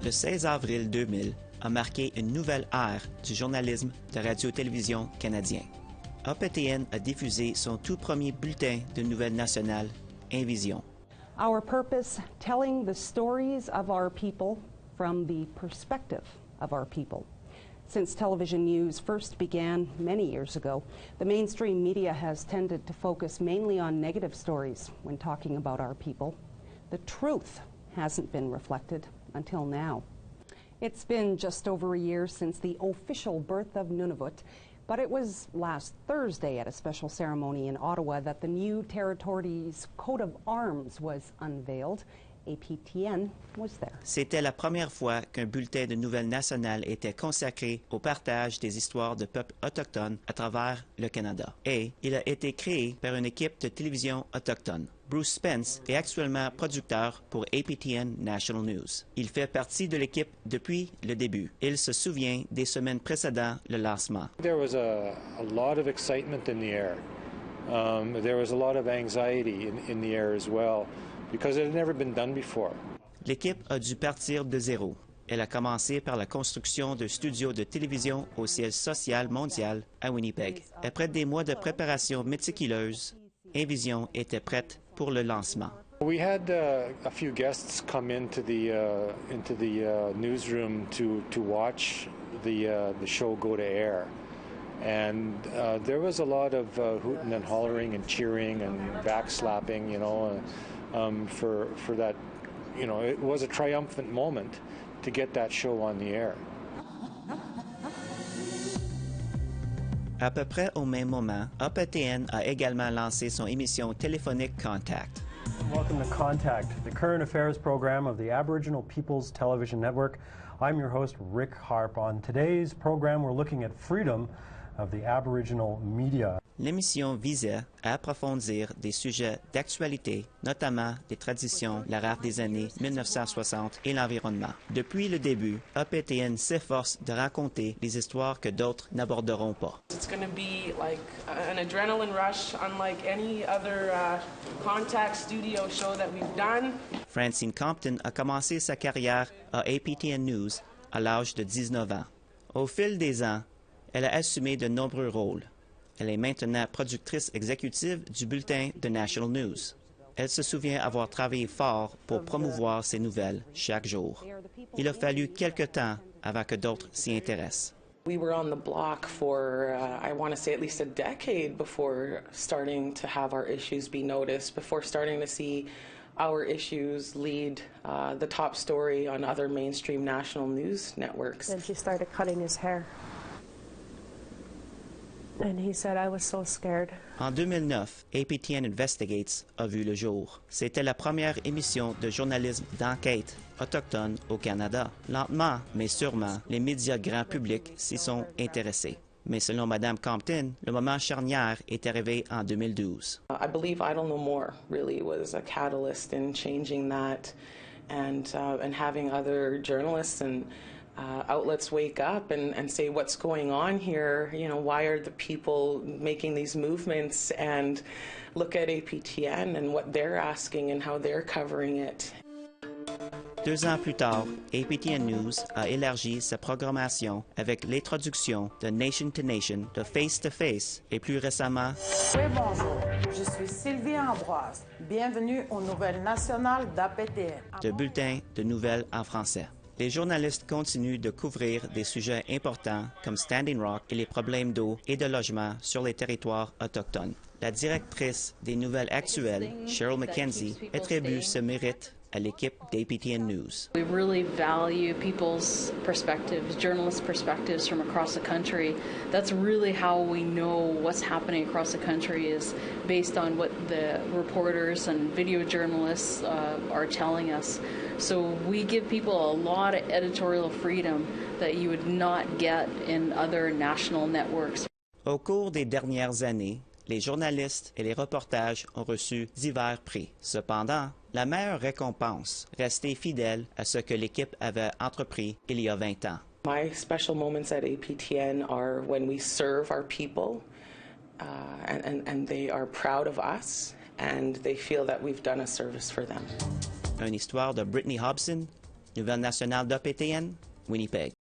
Le 16 avril 2000 a marqué une nouvelle ère du journalisme de radio-télévision canadien. APTN a diffusé son tout premier bulletin de nouvelles nationales, Invision. Our purpose, telling the stories of our people from the perspective of our people. Since television news first began many years ago, the mainstream media has tended to focus mainly on negative stories when talking about our people. The truth hasn't been reflected until now. It's been just over a year since the official birth of Nunavut, but it was last Thursday at a special ceremony in Ottawa that the new territory's coat of arms was unveiled. APTN was there. C'était la première fois qu'un bulletin de nouvelles nationales était consacré au partage des histoires de peuples autochtones à travers le Canada. Et il a été créé par une équipe de télévision autochtone. Bruce Spence est actuellement producteur pour APTN National News. Il fait partie de l'équipe depuis le début. Il se souvient des semaines précédant le lancement. There was a lot of excitement in the air. There was a lot of anxiety in the air as well, because it had never been done before. L'équipe a dû partir de zéro. Elle a commencé par la construction d'un studio de télévision au siège social mondial à Winnipeg. Après des mois de préparation méticuleuse, Invision était prête pour le lancement. We had a few guests come into the newsroom to watch the show go to air, and there was a lot of hooting and hollering and cheering and backslapping, you know, for that. You know, it was a triumphant moment to get that show on the air. À peu près au même moment, APTN a également lancé son émission téléphonique Contact. Welcome to Contact, the current affairs program of the Aboriginal Peoples Television Network. I'm your host, Rick Harp. On today's program, we're looking at freedom of the Aboriginal media. L'émission visait à approfondir des sujets d'actualité, notamment des traditions, l'arabe des années 1960 et l'environnement. Depuis le début, APTN s'efforce de raconter des histoires que d'autres n'aborderont pas. It's going to be like an adrenaline rush unlike any other Contact studio show that we've done. Francine Compton a commencé sa carrière à APTN News à l'âge de 19 ans. Au fil des ans, elle a assumé de nombreux rôles. Elle est maintenant productrice exécutive du bulletin de National News. Elle se souvient avoir travaillé fort pour promouvoir ses nouvelles chaque jour. Il a fallu quelque temps avant que d'autres s'y intéressent. We were on the block for, I want to say, at least a decade before starting to have our issues be noticed, before starting to see our issues lead the top story on other mainstream national news networks. Then she started cutting his hair. And he said, I was so scared. En 2009, APTN Investigates a vu le jour. C'était la première émission de journalisme d'enquête autochtone au Canada. Lentement, mais sûrement, les médias grand public s'y sont intéressés. Mais selon Mme Compton, le moment charnière est arrivé en 2012. I believe Idle No More really was a catalyst in changing that and having other journalists and outlets wake up and say what's going on here, you know, why are the people making these movements, and look at APTN and what they're asking and how they're covering it. 2 ans plus tard, APTN News a élargi sa programmation avec l'introduction de Nation to Nation, de Face to Face et plus récemment... Oui, bonjour. Je suis Sylvie Ambroise. Bienvenue aux Nouvelles nationales d'APTN. de bulletins de nouvelles en français. Les journalistes continuent de couvrir des sujets importants comme Standing Rock et les problèmes d'eau et de logement sur les territoires autochtones. La directrice des nouvelles actuelles, Cheryl McKenzie, attribue ce mérite à l'équipe d'APTN News. We really value people's perspectives, journalists' perspectives from across the country. That's really how we know what's happening across the country, is based on what the reporters and video journalists are telling us. So we give people a lot of editorial freedom that you would not get in other national networks. Au cours des dernières années, les journalistes et les reportages ont reçu divers prix. Cependant, la meilleure récompense, rester fidèle à ce que l'équipe avait entrepris il y a 20 ans. My special moments at APTN are when we serve our people and they are proud of us and they feel that we've done a service for them. Une histoire de Brittany Hobson, Nouvelle nationale d'OPTN, Winnipeg.